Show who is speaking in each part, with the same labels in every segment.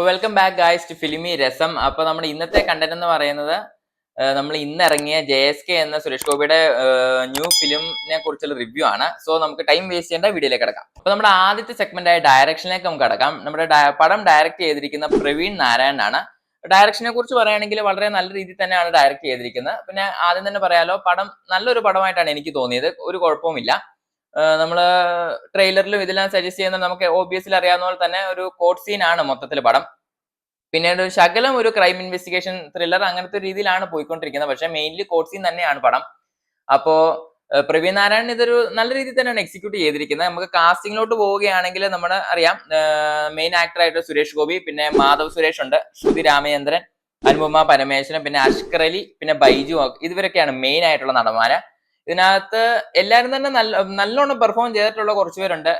Speaker 1: Welcome back guys to Filmi Rasam. അപ്പൊ നമ്മുടെ ഇന്നത്തെ കണ്ടന്റ് എന്ന് പറയുന്നത് നമ്മൾ ഇന്ന് ഇറങ്ങിയ JSK എന്ന സുരേഷ് ഗോപിയുടെ ന്യൂ ഫിലിമിനെ കുറിച്ചുള്ള റിവ്യൂ ആണ്. സോ നമുക്ക് ടൈം വേസ്റ്റ് ചെയ്യേണ്ട വീഡിയോയിലേക്ക് കിടക്കാം. അപ്പൊ നമ്മുടെ ആദ്യത്തെ സെഗ്മെന്റ് ആയ ഡയറക്ഷനിലേക്ക് നമുക്ക് കിടക്കാം. നമ്മുടെ പടം ഡയറക്ട് ചെയ്തിരിക്കുന്ന പ്രവീൺ നാരായൺ ആണ്. ഡയറക്ഷനെ കുറിച്ച് പറയുകയാണെങ്കിൽ വളരെ നല്ല രീതിയിൽ തന്നെയാണ് ഡയറക്ട് ചെയ്തിരിക്കുന്നത്. പിന്നെ ആദ്യം തന്നെ പറയാലോ, പടം നല്ലൊരു പടമായിട്ടാണ് എനിക്ക് തോന്നിയത്. ഒരു കുഴപ്പവുമില്ല. നമ്മള് ട്രെയിലറിലും ഇതെല്ലാം സജസ്റ്റ് ചെയ്യുന്ന നമുക്ക് ഓബിയസ്ലി അറിയാവുന്ന പോലെ തന്നെ ഒരു കോർട്ട് സീൻ ആണ് മൊത്തത്തിൽ പടം. പിന്നീട് ഒരു ശകലം ഒരു ക്രൈം ഇൻവെസ്റ്റിഗേഷൻ ത്രില്ലർ അങ്ങനത്തെ രീതിയിലാണ് പോയിക്കൊണ്ടിരിക്കുന്നത്. പക്ഷെ മെയിൻലി കോർട്ട് സീൻ തന്നെയാണ് പടം. അപ്പോ പ്രവീൺ നാരായണൻ ഇതൊരു നല്ല രീതിയിൽ തന്നെയാണ് എക്സിക്യൂട്ട് ചെയ്തിരിക്കുന്നത്. നമുക്ക് കാസ്റ്റിംഗിലോട്ട് പോവുകയാണെങ്കിൽ നമ്മുടെ അറിയാം, മെയിൻ ആക്ടർ ആയിട്ട് സുരേഷ് ഗോപി, പിന്നെ മാധവ് സുരേഷ് ഉണ്ട്, ശ്രുതി രാമചന്ദ്രൻ, അനുപമ പരമേശ്വരൻ, പിന്നെ അഷ്കർ അലി, പിന്നെ ബൈജു, ഇതുവരൊക്കെയാണ് മെയിൻ ആയിട്ടുള്ള നടന്മാര്. ഇതിനകത്ത് എല്ലാവരും തന്നെ നല്ലോണം പെർഫോം ചെയ്തിട്ടുള്ള കുറച്ച് പേരുണ്ട്.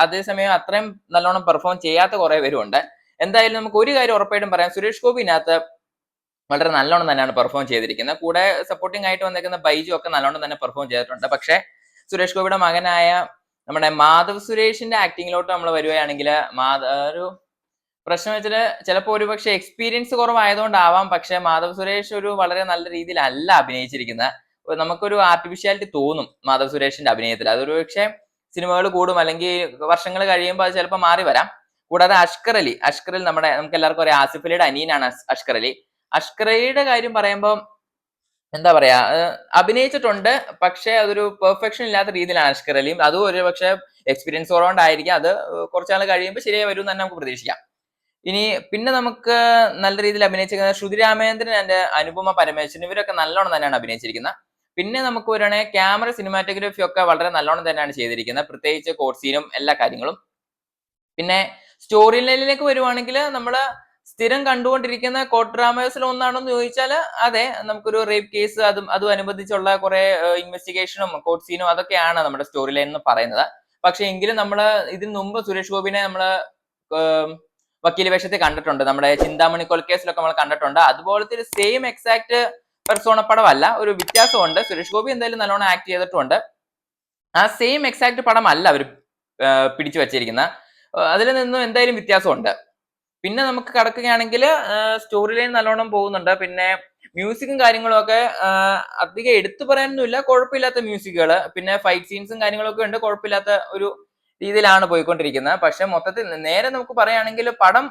Speaker 1: അതേസമയം അത്രയും നല്ലോണം പെർഫോം ചെയ്യാത്ത കുറെ പേരുണ്ട്. എന്തായാലും നമുക്ക് ഒരു കാര്യം ഉറപ്പായിട്ടും പറയാം, സുരേഷ് ഗോപി ഇതിനകത്ത് വളരെ നല്ലോണം തന്നെയാണ് പെർഫോം ചെയ്തിരിക്കുന്നത്. കൂടെ സപ്പോർട്ടിംഗ് ആയിട്ട് വന്നിരിക്കുന്ന ബൈജു ഒക്കെ നല്ലോണം തന്നെ പെർഫോം ചെയ്തിട്ടുണ്ട്. പക്ഷേ സുരേഷ് ഗോപിയുടെ മകനായ നമ്മുടെ മാധവ് സുരേഷിന്റെ ആക്ടിങ്ങിലോട്ട് നമ്മൾ വരുവാണെങ്കിൽ ഒരു പ്രശ്നം വെച്ചാൽ ചിലപ്പോൾ ഒരുപക്ഷെ എക്സ്പീരിയൻസ് കുറവായതുകൊണ്ടാവാം. പക്ഷെ മാധവ് സുരേഷ് ഒരു വളരെ നല്ല രീതിയിലല്ല അഭിനയിച്ചിരിക്കുന്നത്. നമുക്കൊരു ആർട്ടിഫിഷ്യാലിറ്റി തോന്നും മാധവ് സുരേഷിന്റെ അഭിനയത്തിൽ. അതൊരു പക്ഷേ സിനിമകൾ കൂടും അല്ലെങ്കിൽ വർഷങ്ങൾ കഴിയുമ്പോൾ അത് ചിലപ്പോൾ മാറി വരാം. കൂടാതെ അഷ്കർ അലി നമുക്ക് എല്ലാവർക്കും അറിയാം, ആസിഫ് അലിയുടെ അനിയനാണ് അഷ്കർ അലി. അഷ്കർ അലിയുടെ കാര്യം പറയുമ്പോൾ എന്താ പറയാ, അഭിനയിച്ചിട്ടുണ്ട്. പക്ഷെ അതൊരു പെർഫെക്ഷൻ ഇല്ലാത്ത രീതിയിലാണ് അഷ്കർ അലിയും. അതും ഒരു പക്ഷെ എക്സ്പീരിയൻസ് കുറവുകൊണ്ടായിരിക്കും. അത് കുറച്ചാൾ കഴിയുമ്പോൾ ശരിയായി വരും തന്നെ നമുക്ക് പ്രതീക്ഷിക്കാം. ഇനി പിന്നെ നമുക്ക് നല്ല രീതിയിൽ അഭിനയിച്ചിരിക്കുന്നത് ശ്രുതി രാമചന്ദ്രൻ ആൻഡ് അനുപമ പരമേശ്വരൻ, ഇവരൊക്കെ നല്ലോണം തന്നെയാണ് അഭിനയിച്ചിരിക്കുന്നത്. പിന്നെ നമുക്ക് വരുവാണെങ്കിൽ ക്യാമറ, സിനിമാറ്റോഗ്രഫി ഒക്കെ വളരെ നല്ലോണം തന്നെയാണ് ചെയ്തിരിക്കുന്നത്, പ്രത്യേകിച്ച് കോർട്ട് സീനും എല്ലാ കാര്യങ്ങളും. പിന്നെ സ്റ്റോറി ലൈനിലേക്ക് വരുവാണെങ്കിൽ നമ്മള് സ്ഥിരം കണ്ടുകൊണ്ടിരിക്കുന്ന കോർട്ട് ഡ്രാമേഴ്സിൽ ഒന്നാണെന്ന് ചോദിച്ചാൽ അതെ, നമുക്കൊരു റേപ്പ് കേസ് അതും അനുബന്ധിച്ചുള്ള കുറെ ഇൻവെസ്റ്റിഗേഷനും കോർട്ട് സീനും അതൊക്കെയാണ് നമ്മുടെ സ്റ്റോറി ലൈൻ എന്ന് പറയുന്നത്. പക്ഷെ എങ്കിലും നമ്മള് ഇതിനു മുമ്പ് സുരേഷ് ഗോപിനെ നമ്മള് വക്കീൽ വേഷത്തിൽ കണ്ടിട്ടുണ്ട്. നമ്മുടെ ചിന്താമണി കൊലക്കേസിലൊക്കെ നമ്മൾ കണ്ടിട്ടുണ്ട്. അതുപോലത്തെ ഒരു സെയിം എക്സാക്ട് പെർസോണ പടമല്ല, ഒരു വ്യത്യാസമുണ്ട്. സുരേഷ് ഗോപി എന്തായാലും നല്ലോണം ആക്ട് ചെയ്തിട്ടുണ്ട്. ആ സെയിം എക്സാക്ട് പടമല്ല അവർ പിടിച്ചു വെച്ചിരിക്കുന്ന, അതിൽ നിന്നും എന്തായാലും വ്യത്യാസമുണ്ട്. പിന്നെ നമുക്ക് കടക്കുകയാണെങ്കിൽ സ്റ്റോറി ലൈൻ നല്ലോണം പോകുന്നുണ്ട്. പിന്നെ മ്യൂസിക്കും കാര്യങ്ങളും ഒക്കെ അധികം എടുത്തു പറയാനൊന്നുമില്ല, കുഴപ്പമില്ലാത്ത മ്യൂസിക്കുകൾ. പിന്നെ ഫൈറ്റ് സീൻസും കാര്യങ്ങളൊക്കെ ഉണ്ട്, കുഴപ്പമില്ലാത്ത ഒരു രീതിയിലാണ് പോയിക്കൊണ്ടിരിക്കുന്നത്. പക്ഷെ മൊത്തത്തിൽ നേരെ നമുക്ക് പറയുകയാണെങ്കിൽ പടം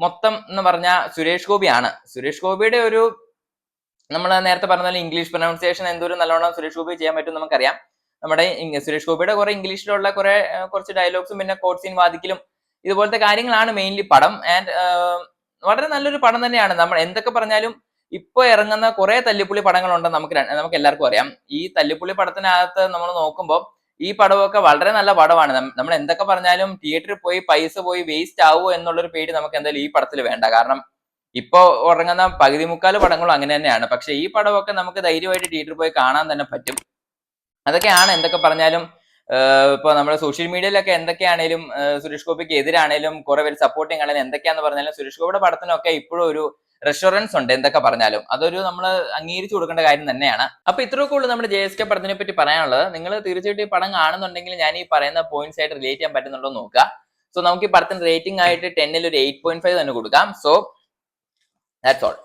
Speaker 1: മൊത്തം എന്ന് പറഞ്ഞാൽ സുരേഷ് ഗോപിയാണ്. സുരേഷ് ഗോപിയുടെ ഒരു, നമ്മൾ നേരത്തെ പറഞ്ഞ പോലെ ഇംഗ്ലീഷ് പ്രൊനൗൺസിയേഷൻ എന്തോരം നല്ലോണം സുരേഷ് ഗോപി ചെയ്യാൻ പറ്റും നമുക്കറിയാം. നമ്മുടെ സുരേഷ് ഗോപിയുടെ കുറെ ഇംഗ്ലീഷിലുള്ള കുറച്ച് ഡയലോഗ്സും പിന്നെ കോർട്ട് സീൻ വാദിക്കലും ഇതുപോലത്തെ കാര്യങ്ങളാണ് മെയിൻലി പടം. ആൻഡ് വളരെ നല്ലൊരു പടം തന്നെയാണ്. നമ്മൾ എന്തൊക്കെ പറഞ്ഞാലും ഇപ്പൊ ഇറങ്ങുന്ന കുറെ തല്ലിപ്പുള്ളി പടങ്ങളുണ്ട്, നമുക്ക് എല്ലാവർക്കും അറിയാം. ഈ തല്ലിപ്പുള്ളി പടത്തിനകത്ത് നമ്മൾ നോക്കുമ്പോൾ ഈ പടമൊക്കെ വളരെ നല്ല പടമാണ്. നമ്മൾ എന്തൊക്കെ പറഞ്ഞാലും തിയേറ്ററിൽ പോയി പൈസ പോയി വേസ്റ്റ് ആവുമോ എന്നുള്ളൊരു പേടി നമുക്ക് എന്തായാലും ഈ പടത്തിൽ വേണ്ട. കാരണം ഇപ്പൊ ഉറങ്ങുന്ന പകുതി മുക്കാല് പടങ്ങളും അങ്ങനെ തന്നെയാണ്. പക്ഷെ ഈ പടമൊക്കെ നമുക്ക് ധൈര്യമായിട്ട് തിയേറ്ററിൽ പോയി കാണാൻ തന്നെ പറ്റും. അതൊക്കെയാണ് എന്തൊക്കെ പറഞ്ഞാലും. ഇപ്പൊ നമ്മുടെ സോഷ്യൽ മീഡിയയിലൊക്കെ എന്തൊക്കെയാണേലും സുരേഷ് ഗോപിക്ക് എതിരാണേലും കുറെ പേര് സപ്പോർട്ടിങ് ആണെങ്കിലും എന്തൊക്കെയാന്ന് പറഞ്ഞാലും സുരേഷ് ഗോപിയുടെ പടത്തിനൊക്കെ ഇപ്പോഴും ഒരു റെസ്റ്റോറൻസ് ഉണ്ട്. എന്തൊക്കെ പറഞ്ഞാലും അതൊരു നമ്മൾ അംഗീകരിച്ചു കൊടുക്കേണ്ട കാര്യം തന്നെയാണ്. അപ്പൊ ഇത്രയൊക്കെ ഉള്ളൂ നമ്മുടെ JSK പടത്തിനെ പറ്റി പറയാനുള്ളത്. നിങ്ങൾ തീർച്ചയായിട്ടും ഈ പടം കാണുന്നുണ്ടെങ്കിൽ ഞാൻ ഈ പറയുന്ന പോയിന്റ്സ് ആയിട്ട് റിലേറ്റ് ചെയ്യാൻ പറ്റുന്നുണ്ടോ നോക്കുക. സോ നമുക്ക് ഈ പടത്തിന് റേറ്റിംഗ് ആയിട്ട് 10ൽ ഒരു 8.5 തന്നെ കൊടുക്കാം. So that's all.